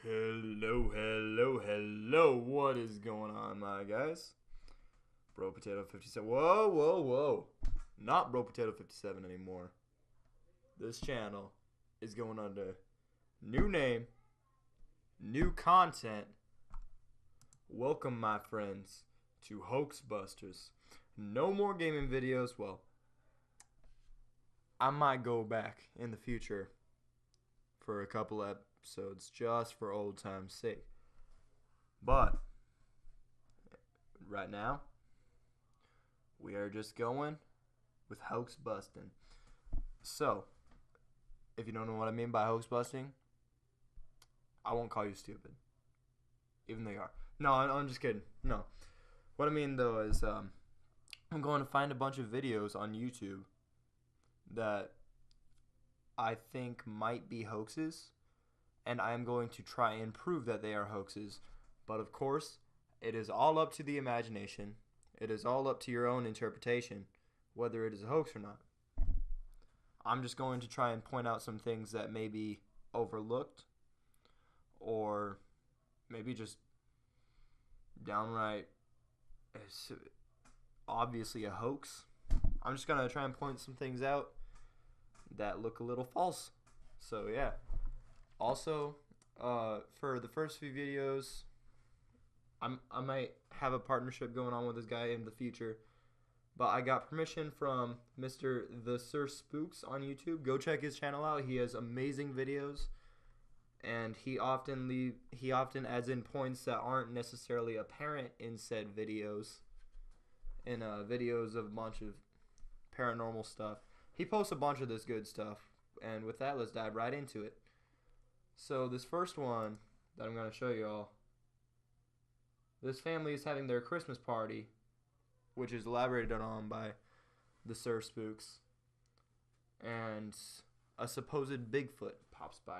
Hello. What is going on, my guys? Bro Potato 57. Whoa. Not Bro Potato 57 anymore. This channel is going under new name, new content. Welcome, my friends, to Hoax Busters. No more gaming videos. Well, I might go back in the future for a couple episodes just for old time's sake. But right now, we are just going with hoax busting. So, if you don't know what I mean by hoax busting, I won't call you stupid. Even though you are. No, I'm just kidding. No. What I mean, though, is I'm going to find a bunch of videos on YouTube that I think might be hoaxes, and I'm going to try and prove that they are hoaxes. But of course, it is all up to the imagination. It is all up to your own interpretation, whether it is a hoax or not. I'm just going to try and point out some things that may be overlooked, or maybe just downright obviously a hoax. I'm just going to try and point some things out that look a little false. So yeah. Also, for the first few videos, I might have a partnership going on with this guy in the future, but I got permission from Mr. The Sir Spooks on YouTube. Go check his channel out. He has amazing videos, and he often adds in points that aren't necessarily apparent in said videos. In videos of a bunch of paranormal stuff. He posts a bunch of this good stuff, and with that, let's dive right into it. So this first one that I'm going to show you all, this family is having their Christmas party, which is elaborated on by the Sir Spooks, and a supposed Bigfoot pops by.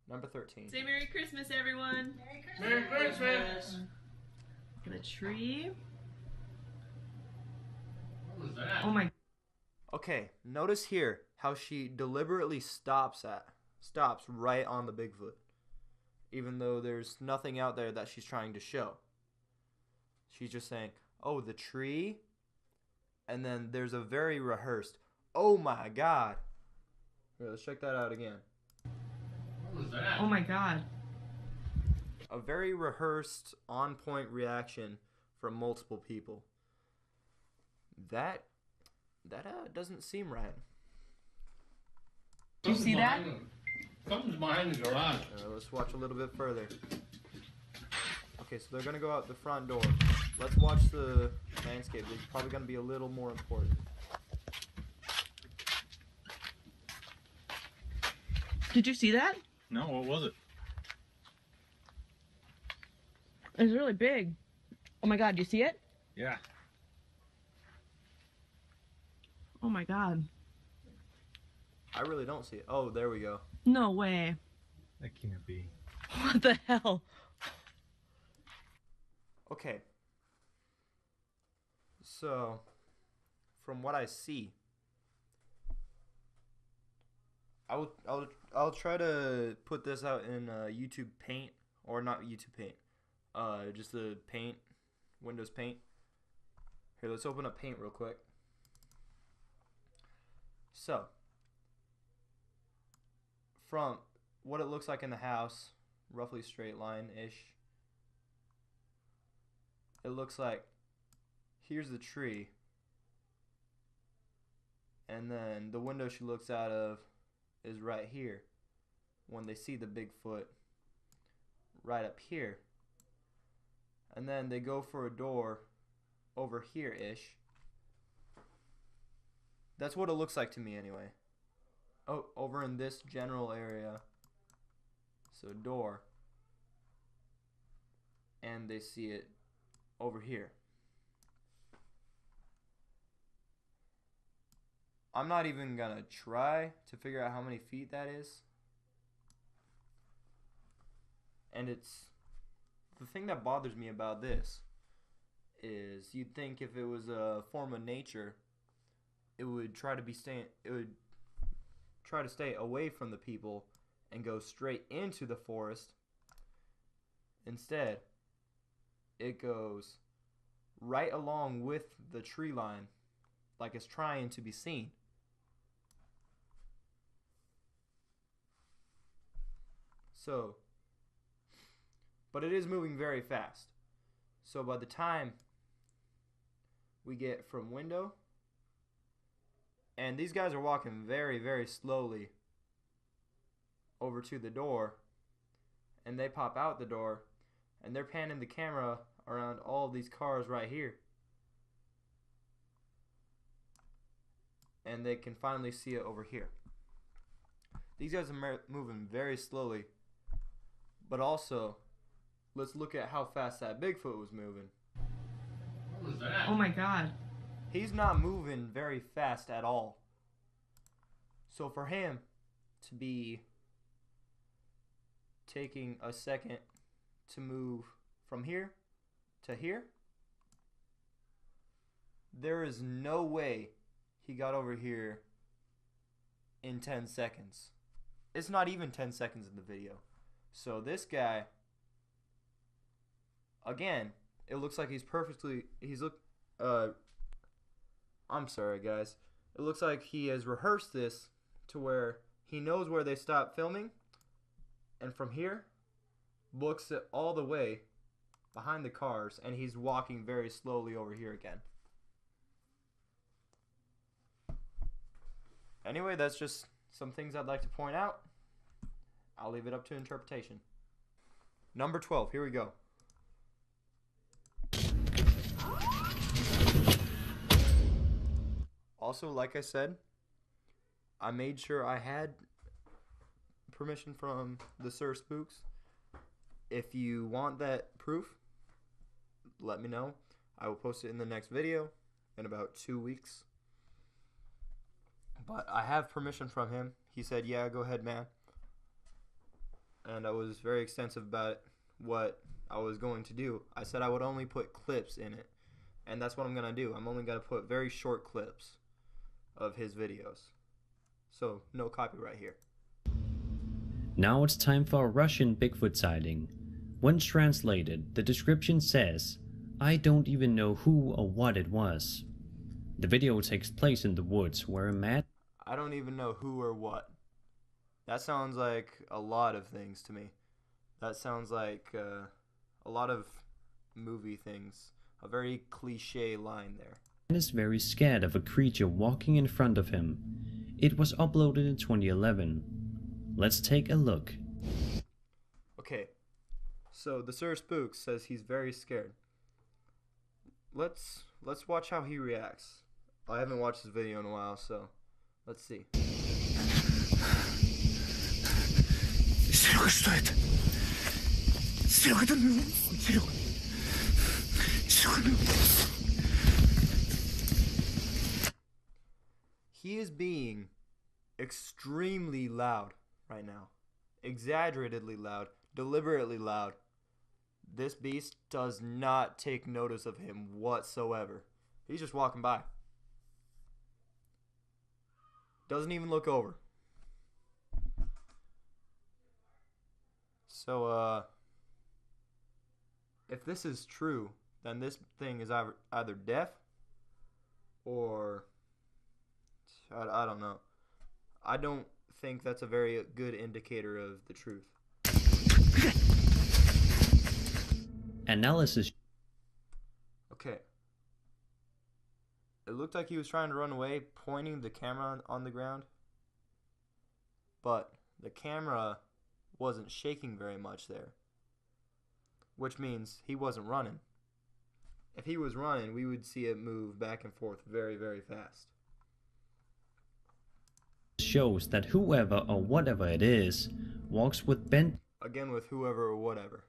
Number 13. Say Merry Christmas, everyone. Merry Christmas. Look at the tree. What was that? Oh my. Okay, notice here how she deliberately stops right on the Bigfoot, even though there's nothing out there that she's trying to show. She's just saying, oh, the tree, and then there's a very rehearsed, oh my god. Here, let's check that out again. What was that? Oh my god. A very rehearsed, on-point reaction from multiple people. That doesn't seem right. Do you see that? Something's behind the garage. Let's watch a little bit further. Okay, so they're gonna go out the front door. Let's watch the landscape. It's probably gonna be a little more important. Did you see that? No, what was it? It's really big. Oh my god, do you see it? Yeah. Oh my god. I really don't see it. Oh, there we go. No way. That can't be. What the hell? Okay. So, from what I see, I'll try to put this out in YouTube Paint, or not YouTube Paint. Just the Paint, Windows Paint. Here, let's open up Paint real quick. So, from what it looks like in the house, roughly straight line-ish, it looks like here's the tree, and then the window she looks out of is right here when they see the Bigfoot right up here. And then they go for a door over here-ish. That's what it looks like to me anyway. Oh, over in this general area. So door. And they see it over here. I'm not even gonna try to figure out how many feet that is. And it's the thing that bothers me about this is you'd think if it was a form of nature, it would try to stay away from the people and go straight into the forest. Instead, it goes right along with the tree line, like it's trying to be seen. So, but it is moving very fast. So by the time we get from window, and these guys are walking very, very slowly over to the door, and they pop out the door, and they're panning the camera around all of these cars right here. And they can finally see it over here. These guys are moving very slowly, but also, let's look at how fast that Bigfoot was moving. What was that? Oh my god. He's not moving very fast at all. So for him to be taking a second to move from here to here, there is no way he got over here in 10 seconds. It's not even 10 seconds in the video. So this guy, again, it looks like I'm sorry guys. It looks like he has rehearsed this to where he knows where they stop filming, and from here books it all the way behind the cars, and he's walking very slowly over here again. Anyway, that's just some things I'd like to point out. I'll leave it up to interpretation. Number 12, here we go. Also, like I said, I made sure I had permission from the Sir Spooks. If you want that proof, let me know. I will post it in the next video in about 2 weeks. But I have permission from him. He said, yeah, go ahead, man. And I was very extensive about what I was going to do. I said I would only put clips in it. And that's what I'm going to do. I'm only going to put very short clips of his videos. So, no copyright here. Now it's time for a Russian Bigfoot sighting. When translated, the description says, "I don't even know who or what it was." The video takes place in the woods where a man... I don't even know who or what. That sounds like a lot of things to me. That sounds like a lot of movie things. A very cliche line there. is very scared of a creature walking in front of him. It was uploaded in 2011. Let's take a look. Okay, so the Sir Spook says he's very scared. Let's watch how he reacts. I haven't watched this video in a while, so let's see. Серега, что это? Серега, да ну, Серега. Серега. He is being extremely loud right now. Exaggeratedly loud, deliberately loud. This beast does not take notice of him whatsoever. He's just walking by. Doesn't even look over. So, if this is true, then this thing is either deaf or I don't know. I don't think that's a very good indicator of the truth. Analysis. Okay. It looked like he was trying to run away, pointing the camera on the ground. But the camera wasn't shaking very much there, which means he wasn't running. If he was running, we would see it move back and forth very, very fast. Shows that whoever or whatever it is walks with bent Again, with whoever or whatever.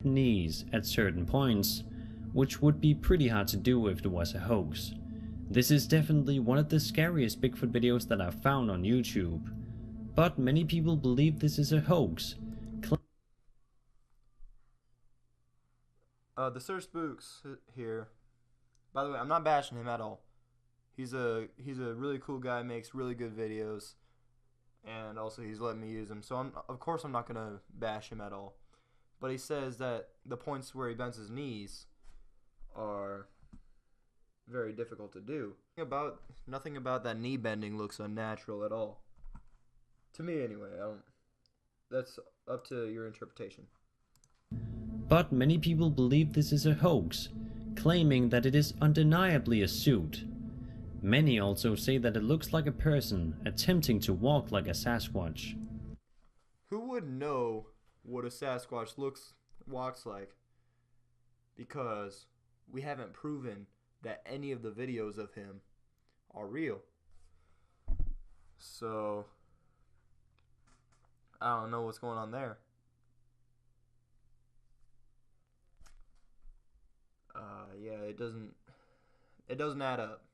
knees at certain points, which would be pretty hard to do if it was a hoax. This is definitely one of the scariest Bigfoot videos that I've found on YouTube, but many people believe this is a hoax. The Sir Spooks here. By the way, I'm not bashing him at all. He's a really cool guy, makes really good videos, and also he's letting me use him. So of course I'm not gonna bash him at all. But he says that the points where he bends his knees are very difficult to do. Nothing about that knee bending looks unnatural at all. To me anyway. That's up to your interpretation. But many people believe this is a hoax, claiming that it is undeniably a suit. Many also say that it looks like a person attempting to walk like a Sasquatch. Who would know what a Sasquatch walks like? Because we haven't proven that any of the videos of him are real. So I don't know what's going on there. Yeah, it doesn't add up.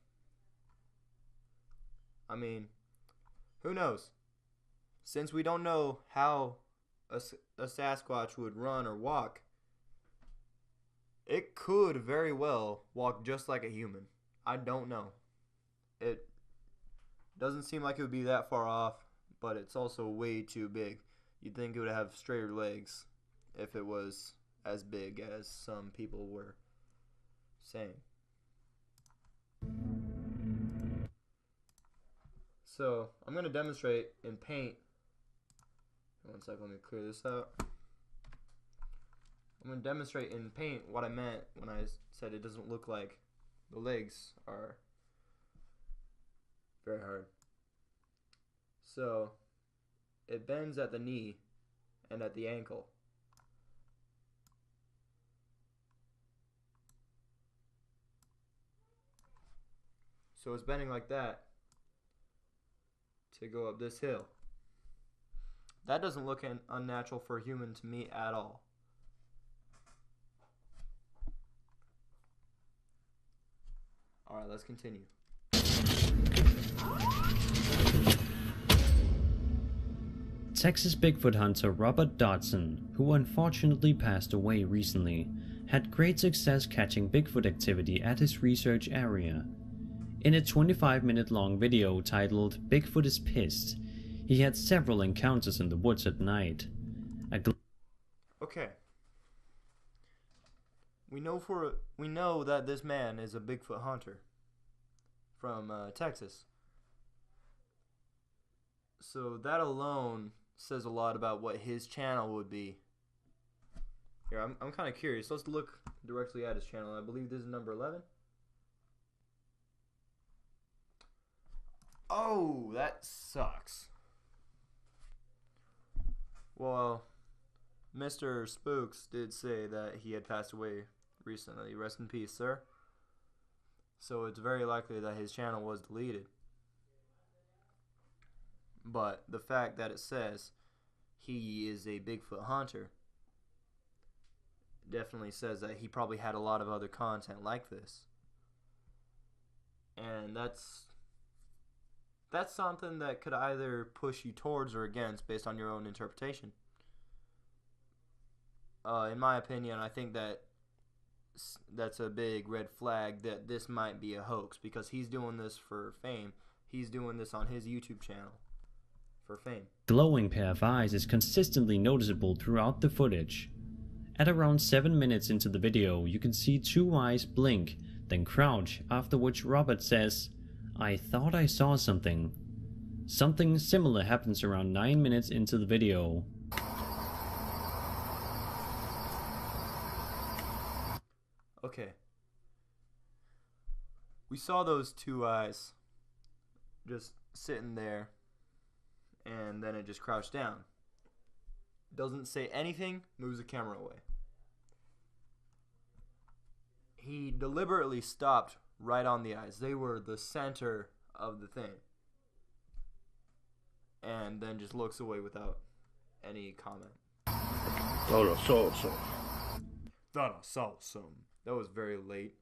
I mean, who knows? Since we don't know how a Sasquatch would run or walk, it could very well walk just like a human. I don't know. It doesn't seem like it would be that far off, but it's also way too big. You'd think it would have straighter legs if it was as big as some people were saying. So I'm going to demonstrate in paint. One second, let me clear this out. I'm going to demonstrate in paint what I meant when I said it doesn't look like the legs are very hard. So it bends at the knee and at the ankle. So it's bending like that to go up this hill. That doesn't look unnatural for a human to me at all. Alright, let's continue. Texas Bigfoot hunter Robert Dodson, who unfortunately passed away recently, had great success catching Bigfoot activity at his research area. In a 25-minute long video titled "Bigfoot is Pissed," he had several encounters in the woods at night. Okay. We know that this man is a Bigfoot hunter from Texas. So that alone says a lot about what his channel would be. Here, I'm kind of curious. Let's look directly at his channel. I believe this is number 11. Oh, that sucks. Well, Mr. Spooks did say that he had passed away recently. Rest in peace, sir. So it's very likely that his channel was deleted. But the fact that it says he is a Bigfoot hunter definitely says that he probably had a lot of other content like this. And that's something that could either push you towards or against based on your own interpretation. In my opinion, I think that's a big red flag that this might be a hoax, because he's doing this for fame. He's doing this on his YouTube channel for fame. Glowing pair of eyes is consistently noticeable throughout the footage. At around 7 minutes into the video, you can see two eyes blink, then crouch, after which Robert says, "I thought I saw something." Something similar happens around 9 minutes into the video. Okay. We saw those two eyes just sitting there, and then it just crouched down. Doesn't say anything, moves the camera away. He deliberately stopped right on the eyes. They were the center of the thing. And then just looks away without any comment. Thought I saw some. Thought I saw some. That was very late.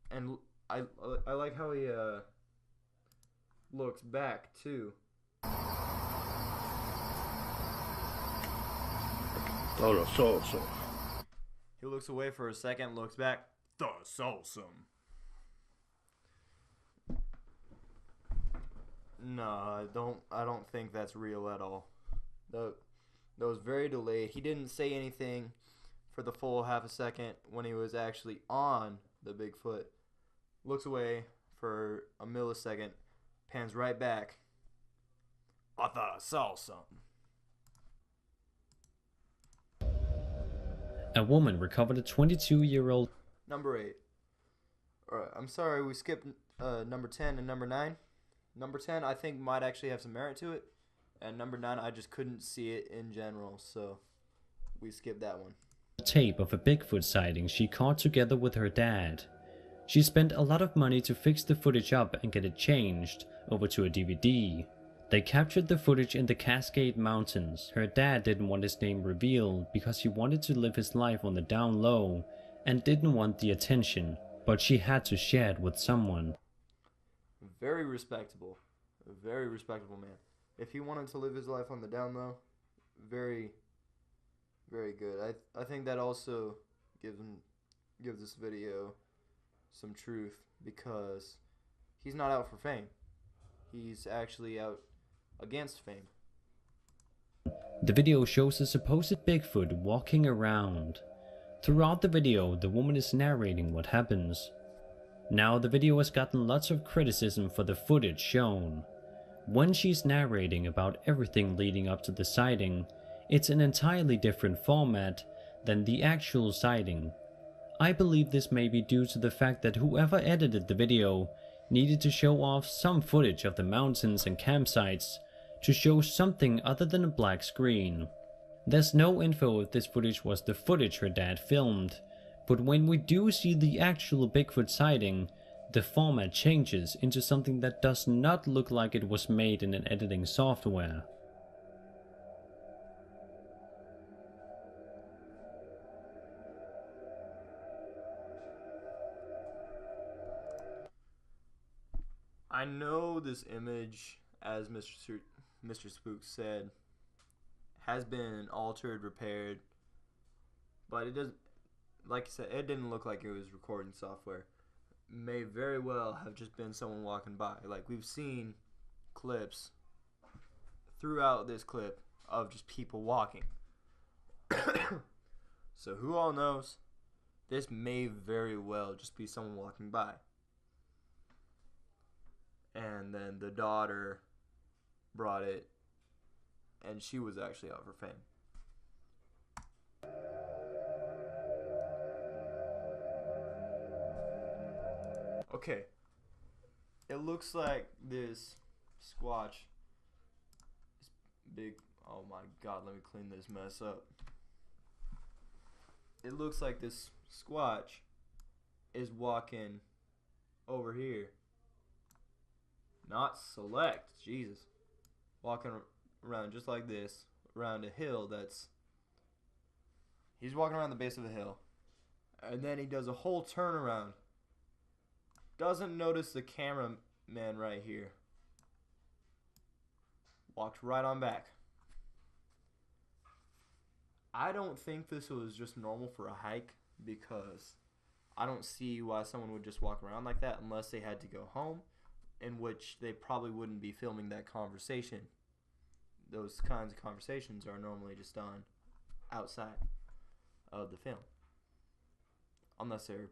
And I like how he looks back too. Thought I saw some. He looks away for a second, looks back. Thought I saw some. No, I don't think that's real at all. That was very delayed. He didn't say anything for the full half a second when he was actually on the Bigfoot. Looks away for a millisecond, pans right back. I thought I saw something. A woman recovered a 22-year-old. Number 8. Alright, I'm sorry we skipped number 10 and number 9. Number 10 I think might actually have some merit to it. And number 9 I just couldn't see it in general, so we skipped that one. Tape of a Bigfoot sighting she caught together with her dad. She spent a lot of money to fix the footage up and get it changed over to a DVD. They captured the footage in the Cascade Mountains. Her dad didn't want his name revealed because he wanted to live his life on the down low and didn't want the attention, but she had to share it with someone. Very respectable. A very respectable man. If he wanted to live his life on the down low, very, very good. I think that also gives this video some truth because he's not out for fame. He's actually out against fame. The video shows a supposed Bigfoot walking around. Throughout the video, the woman is narrating what happens. Now the video has gotten lots of criticism for the footage shown. When she's narrating about everything leading up to the sighting, it's an entirely different format than the actual sighting. I believe this may be due to the fact that whoever edited the video needed to show off some footage of the mountains and campsites to show something other than a black screen. There's no info if this footage was the footage her dad filmed, but when we do see the actual Bigfoot sighting, the format changes into something that does not look like it was made in an editing software. I know this image, as Mr. Spook said, has been altered, repaired, but it doesn't, like I said, it didn't look like it was recording software. May very well have just been someone walking by. Like, we've seen clips throughout this clip of just people walking. So who all knows? This may very well just be someone walking by. And then the daughter brought it, and she was actually out for fame. Okay, it looks like this squatch is big. Oh my god, let me clean this mess up. It looks like this squatch is walking over here. Not select, Jesus. Walking around just like this, around a hill that's... He's walking around the base of a hill. And then he does a whole turnaround. Doesn't notice the cameraman right here. Walks right on back. I don't think this was just normal for a hike because I don't see why someone would just walk around like that unless they had to go home, in which they probably wouldn't be filming that conversation. Those kinds of conversations are normally just done outside of the film, unless they're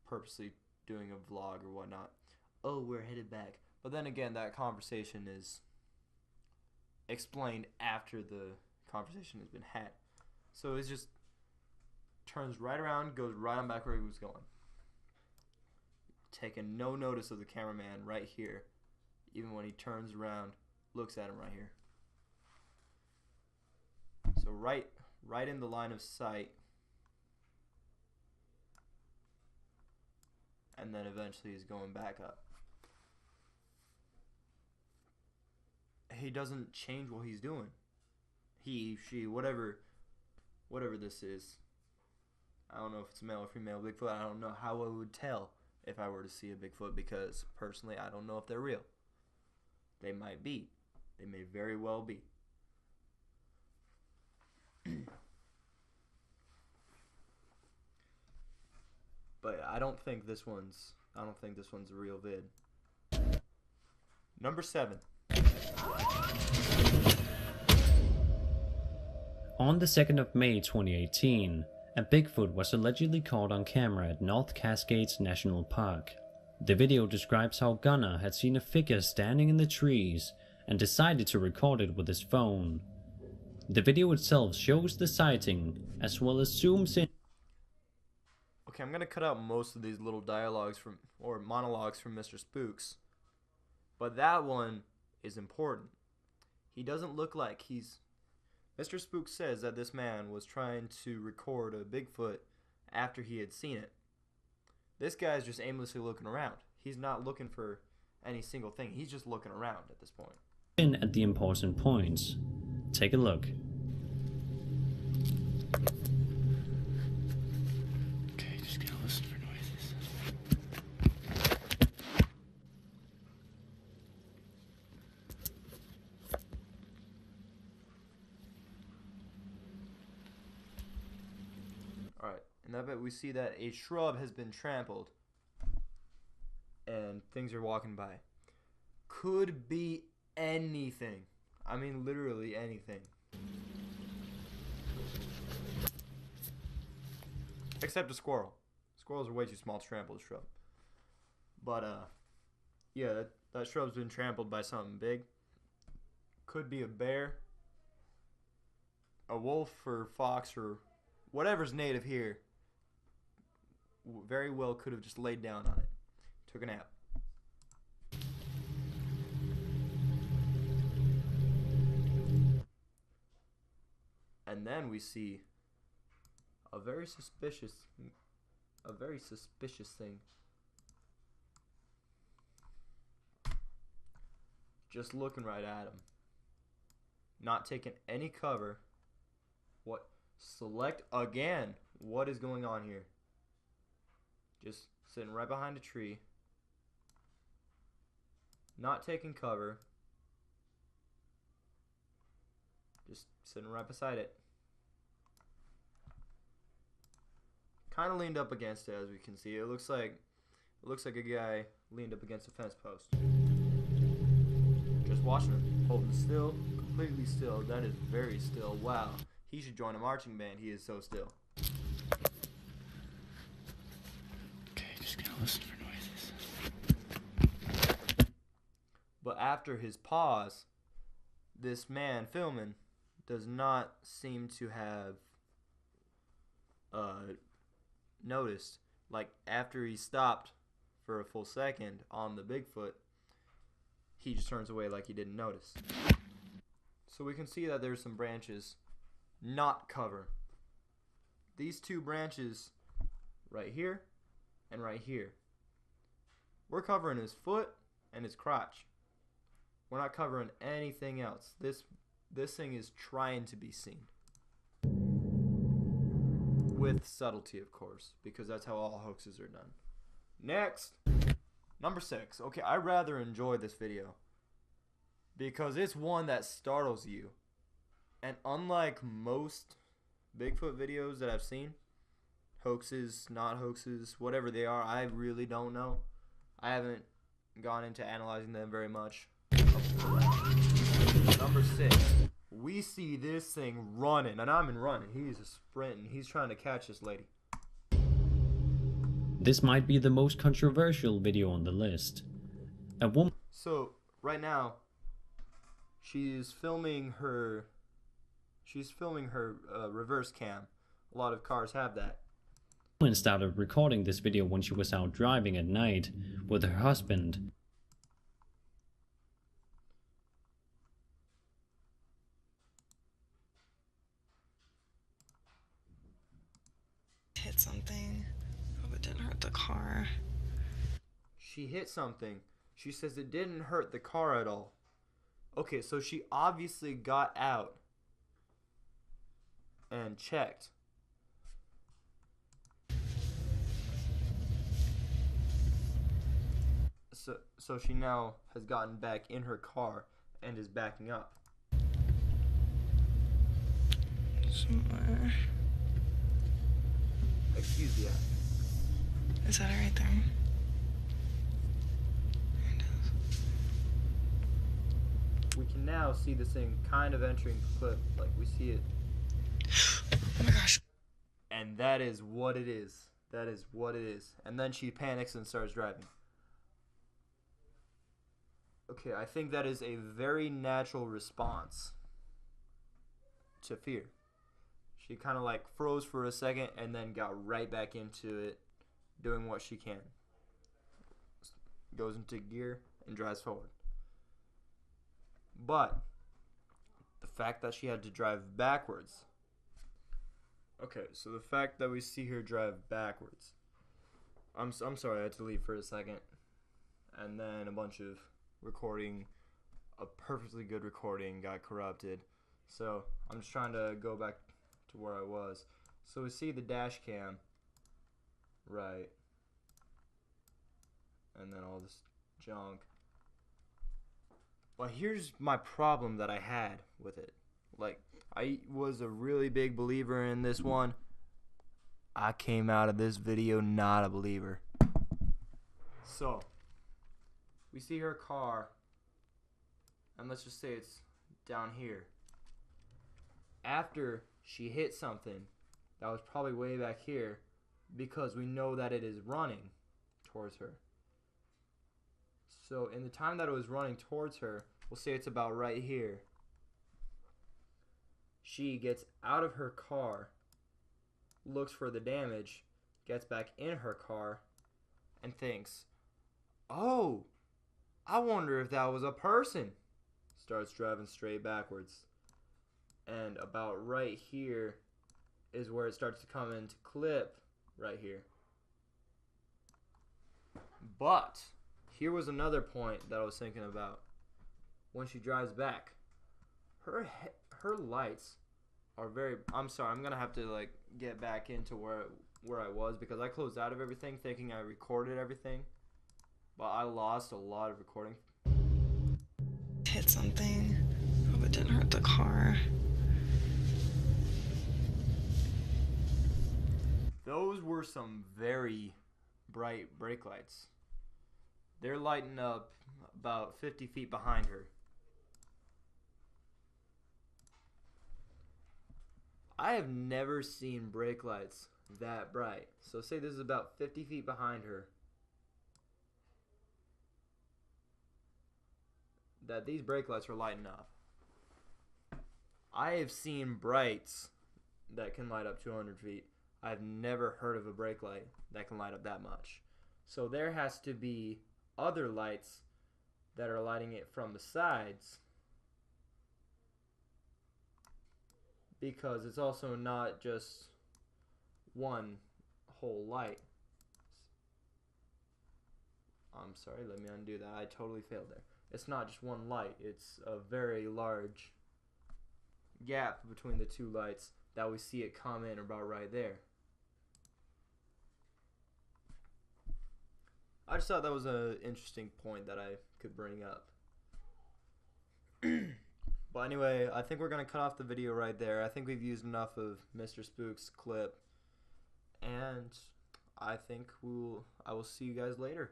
purposely doing a vlog or whatnot. Oh, we're headed back. But then again, that conversation is explained after the conversation has been had. So it just turns right around, goes right on back where he was going. Taking no notice of the cameraman right here, even when he turns around, looks at him right here. So right in the line of sight, and then eventually he's going back up. He doesn't change what he's doing. He, she, whatever this is. I don't know if it's male or female Bigfoot. I don't know how I would tell if I were to see a Bigfoot, because personally I don't know if they're real. They might be. They may very well be. But I don't think this one's a real vid. Number 7. On the 2nd of May 2018, a Bigfoot was allegedly caught on camera at North Cascades National Park. The video describes how Gunnar had seen a figure standing in the trees and decided to record it with his phone. The video itself shows the sighting as well as zooms in. Okay, I'm gonna cut out most of these little dialogues or monologues from Mr. Spooks, but that one is important. He doesn't look like he's... Mr. Spook says that this man was trying to record a Bigfoot after he had seen it. This guy's just aimlessly looking around. He's not looking for any single thing. He's just looking around at this point. In at the important points. Take a look. Okay, just gonna listen for noises. Alright, and I bet we see that a shrub has been trampled and things are walking by. Could be anything. I mean, literally anything. Except a squirrel. Squirrels are way too small to trample a shrub. But, yeah, that shrub's been trampled by something big. Could be a bear, a wolf, or fox, or whatever's native here. Very well could have just laid down on it. Took a nap. And then we see a very suspicious thing. Just looking right at him. Not taking any cover. What? Select again. What is going on here? Just sitting right behind a tree. Not taking cover. Just sitting right beside it. Kind of leaned up against it, as we can see. It looks like a guy leaned up against a fence post. Just watching him, holding still, completely still. That is very still. Wow, he should join a marching band. He is so still. Okay, just gonna listen for noises. But after his pause, this man filming does not seem to have noticed. Like, after he stopped for a full second on the Bigfoot, he just turns away like he didn't notice. So we can see that there's some branches not cover. These two branches right here and right here, we're covering his foot and his crotch. We're not covering anything else. This thing is trying to be seen. With subtlety, of course, because that's how all hoaxes are done. Next, number 6. Okay, I rather enjoy this video because it's one that startles you. And unlike most Bigfoot videos that I've seen, hoaxes, not hoaxes, whatever they are, I really don't know. I haven't gone into analyzing them very much. Number 6. We see this thing running, and I mean running. He's sprinting. He's trying to catch this lady. This might be the most controversial video on the list. A woman... So, right now, she's filming her reverse cam. A lot of cars have that. started recording this video when she was out driving at night with her husband. Hit something. Hope it didn't hurt the car. She hit something. She says it didn't hurt the car at all. Okay, so she obviously got out and checked. So she now has gotten back in her car and is backing up. Somewhere. Excuse me. Is that it right there? It is. We can can now see this thing kind of entering the cliff. Like, we see it. Oh my gosh. And that is what it is. That is what it is. And then she panics and starts driving. Okay, I think that is a very natural response to fear. She kind of like froze for a second and then got right back into it, doing what she can. Goes into gear and drives forward. But the fact that she had to drive backwards. Okay, so the fact that we see her drive backwards. I'm sorry, I had to leave for a second. And then a bunch of recording, a perfectly good recording got corrupted. So I'm just trying to go back to where I was. So we see the dash cam, right, and then all this junk. But here's my problem that I had with it. Like, I was a really big believer in this one. I came out of this video not a believer. So we see her car, and let's just say it's down here. After she hit something that was probably way back here, because we know that it is running towards her. So in the time that it was running towards her, we'll say it's about right here. She gets out of her car, looks for the damage, gets back in her car, and thinks, oh, I wonder if that was a person. Starts driving straight backwards. And about right here is where it starts to come into clip, right here. But here was another point that I was thinking about. When she drives back, her lights are very. I'm sorry, I'm gonna have to like get back into where I was, because I closed out of everything thinking I recorded everything, but I lost a lot of recording. Hit something. Hope it didn't hurt the car. Those were some very bright brake lights. They're lighting up about 50 feet behind her. I have never seen brake lights that bright. So say this is about 50 feet behind her. That these brake lights are lighting up. I have seen brights that can light up 200 feet. I've never heard of a brake light that can light up that much. So there has to be other lights that are lighting it from the sides, because it's also not just one whole light. I'm sorry, let me undo that. I totally failed there. It's not just one light. It's a very large gap between the two lights that we see it come in about right there. I just thought that was an interesting point that I could bring up. But anyway, I think we're going to cut off the video right there. I think we've used enough of Mr. Spook's clip. And I think I will see you guys later.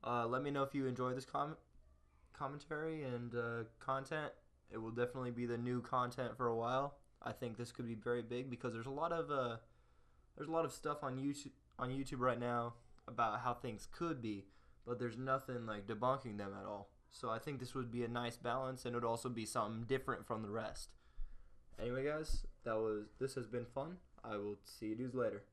Let me know if you enjoy this commentary and content. It will definitely be the new content for a while. I think this could be very big because there's a lot of stuff on YouTube right now about how things could be, but there's nothing like debunking them at all. So I think this would be a nice balance, and it would also be something different from the rest. Anyway, guys, this has been fun. I will see you dudes later.